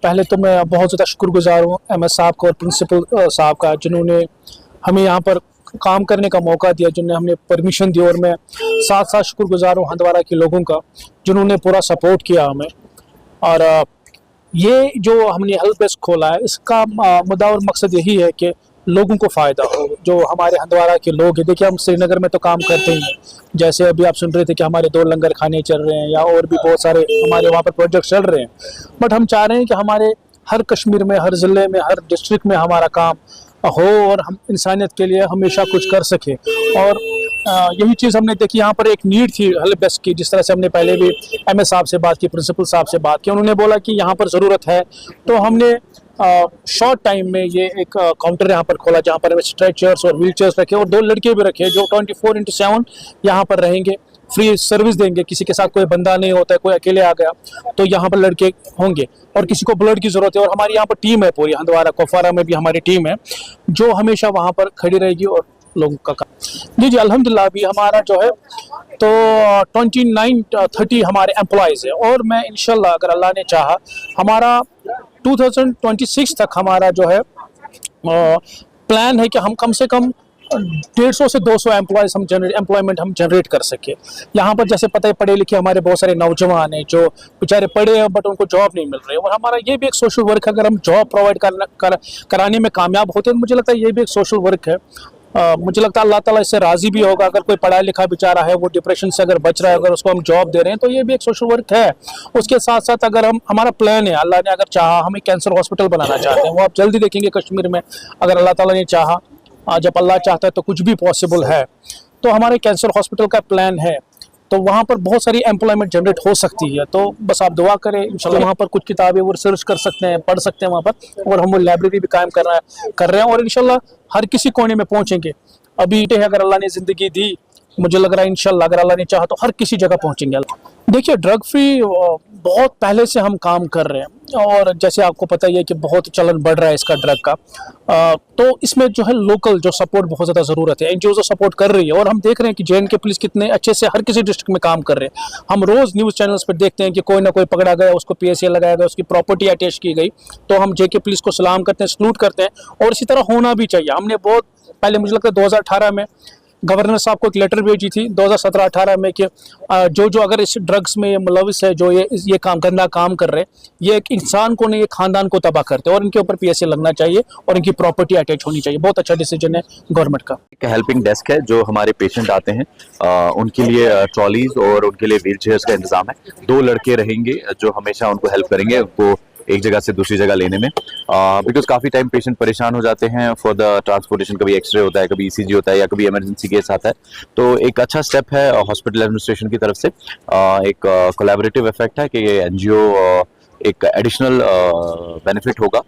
पहले तो मैं बहुत ज़्यादा शुक्रगुजार हूँ MS साहब का और प्रिंसिपल साहब का, जिन्होंने हमें यहाँ पर काम करने का मौका दिया, जिन्होंने हमें परमिशन दी। और मैं साथ साथ शुक्रगुजार हूँ हंदवाड़ा के लोगों का, जिन्होंने पूरा सपोर्ट किया हमें। और ये जो हमने हेल्प डेस्क खोला है, इसका मुद्दा और मकसद यही है कि लोगों को फ़ायदा हो। जो हमारे हंदवाड़ा के लोग हैं, देखिए हम श्रीनगर में तो काम करते ही हैं, जैसे अभी आप सुन रहे थे कि हमारे 2 लंगर खाने चल रहे हैं या और भी बहुत सारे हमारे वहाँ पर प्रोजेक्ट चल रहे हैं। बट हम चाह रहे हैं कि हमारे हर कश्मीर में, हर ज़िले में, हर डिस्ट्रिक्ट में हमारा काम हो और हम इंसानियत के लिए हमेशा कुछ कर सकें। और यही चीज़ हमने देखी, यहाँ पर एक नीड थी हेल्प डेस्क की। जिस तरह से हमने पहले भी MS साहब से बात की, प्रिंसिपल साहब से बात की, उन्होंने बोला कि यहाँ पर ज़रूरत है, तो हमने शॉर्ट टाइम में ये एक काउंटर यहाँ पर खोला, जहाँ पर हमें स्ट्रेचर्स और व्हील चेयर्स रखे और 2 लड़के भी रखे जो 24/7 यहाँ पर रहेंगे, फ्री सर्विस देंगे। किसी के साथ कोई बंदा नहीं होता है, कोई अकेले आ गया तो यहाँ पर लड़के होंगे। और किसी को ब्लड की ज़रूरत है, और हमारी यहाँ पर टीम है पूरी, हंदवाड़ा कुपवारा में भी हमारी टीम है जो हमेशा वहाँ पर खड़ी रहेगी और लोगों का काम। जी अल्हम्दुलिल्लाह अभी हमारा जो है तो 29-30 हमारे एम्प्लॉयज़ है। और मैं इंशाल्लाह अगर अल्लाह ने चाहा, हमारा 2026 तक हमारा जो है प्लान है कि हम कम से कम 150 से 200 एम्प्लॉयमेंट हम जनरेट कर सके। यहाँ पर जैसे पता है, पढ़े लिखे हमारे बहुत सारे नौजवान हैं जो बेचारे पढ़े हैं बट उनको जॉब नहीं मिल रही है। और हमारा ये भी एक सोशल वर्क है। अगर हम जॉब प्रोवाइड कराने में कामयाब होते हैं तो मुझे लगता है ये भी एक सोशल वर्क है। मुझे लगता है अल्लाह ताला इससे राज़ी भी होगा। अगर कोई पढ़ा लिखा बेचारा है, वो डिप्रेशन से अगर बच रहा है, अगर उसको हम जॉब दे रहे हैं तो ये भी एक सोशल वर्क है। उसके साथ साथ अगर हमारा प्लान है, अल्लाह ने अगर चाहा, हम एक कैंसर हॉस्पिटल बनाना चाहते हैं, वो आप जल्दी देखेंगे कश्मीर में। अगर अल्लाह ताला ने चाहा, जब अल्लाह चाहता है तो कुछ भी पॉसिबल है। तो हमारे कैंसर हॉस्पिटल का प्लान है, तो वहाँ पर बहुत सारी एम्प्लॉयमेंट जनरेट हो सकती है। तो बस आप दुआ करें, इंशाल्लाह वहाँ पर कुछ किताबें वो रिसर्च कर सकते हैं, पढ़ सकते हैं वहाँ पर। और हम वो लाइब्रेरी भी कायम कर रहे हैं और इंशाल्लाह हर किसी कोने में पहुँचेंगे। अभी अगर अल्लाह ने ज़िंदगी दी, मुझे लग रहा है इंशाल्लाह अगर अल्लाह ने चाहा तो हर किसी जगह पहुँचेंगे। देखिए ड्रग फ्री बहुत पहले से हम काम कर रहे हैं, और जैसे आपको पता ही है कि बहुत चलन बढ़ रहा है इसका ड्रग का। तो इसमें जो है लोकल जो सपोर्ट बहुत ज़्यादा ज़रूरत है। NGO सपोर्ट कर रही है, और हम देख रहे हैं कि JNK पुलिस कितने अच्छे से हर किसी डिस्ट्रिक्ट में काम कर रहे हैं। हम रोज़ न्यूज़ चैनल्स पर देखते हैं कि कोई ना कोई पकड़ा गया, उसको PSA लगाया गया, उसकी प्रॉपर्टी अटैच की गई। तो हम JK पुलिस को सलाम करते हैं, सलूट करते हैं, और इसी तरह होना भी चाहिए। हमने बहुत पहले, मुझे लगता है 2018 में गवर्नर साहब को एक लेटर भेजी थी 2017-18 में कि जो अगर इस ड्रग्स में मुलविस है, जो ये काम गंदा काम कर रहे हैं, ये एक इंसान को नहीं, एक खानदान को तबाह करते हैं, और इनके ऊपर PSA लगना चाहिए और इनकी प्रॉपर्टी अटैच होनी चाहिए। बहुत अच्छा डिसीजन है गवर्नमेंट का। एक हेल्पिंग डेस्क है, जो हमारे पेशेंट आते हैं उनके लिए ट्रॉलीज और उनके लिए व्हील चेयर्स का इंतजाम है। 2 लड़के रहेंगे जो हमेशा उनको हेल्प करेंगे, उनको एक जगह से दूसरी जगह लेने में, बिकॉज काफ़ी टाइम पेशेंट परेशान हो जाते हैं फॉर द ट्रांसपोर्टेशन। कभी एक्सरे होता है, कभी ECG होता है, या कभी इमरजेंसी केस आता है। तो एक अच्छा स्टेप है हॉस्पिटल एडमिनिस्ट्रेशन की तरफ से, एक कोलैबोरेटिव इफेक्ट है कि ये NGO एक एडिशनल बेनिफिट होगा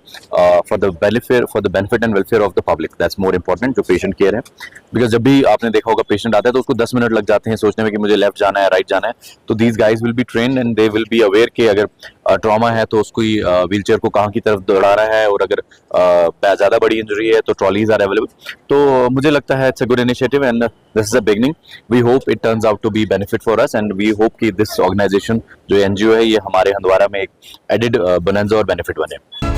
for the benefit and welfare of the public. That's more important, जो पेशेंट केयर है। बिकॉज जब भी आपने देखा होगा पेशेंट आता है तो उसको 10 मिनट लग जाते हैं सोचने में कि मुझे लेफ्ट जाना है, राइट जाना है। तो these guys will be trained and they will be aware कि अगर ट्रॉमा है तो उसको व्हील चेयर को कहाँ की तरफ दौड़ा रहा है, और अगर ज़्यादा बड़ी इंजरी है तो ट्रॉलीज आर अवेलेबल। तो मुझे लगता है it's a good initiative and this is a beginning. We hope it turns out to be benefit for us, and we hope कि दिस ऑर्गेनाइजेशन जो NGO है, ये हमारे हंदवाड़ा में एक एडिड बोनेंजा और बेनिफिट बने।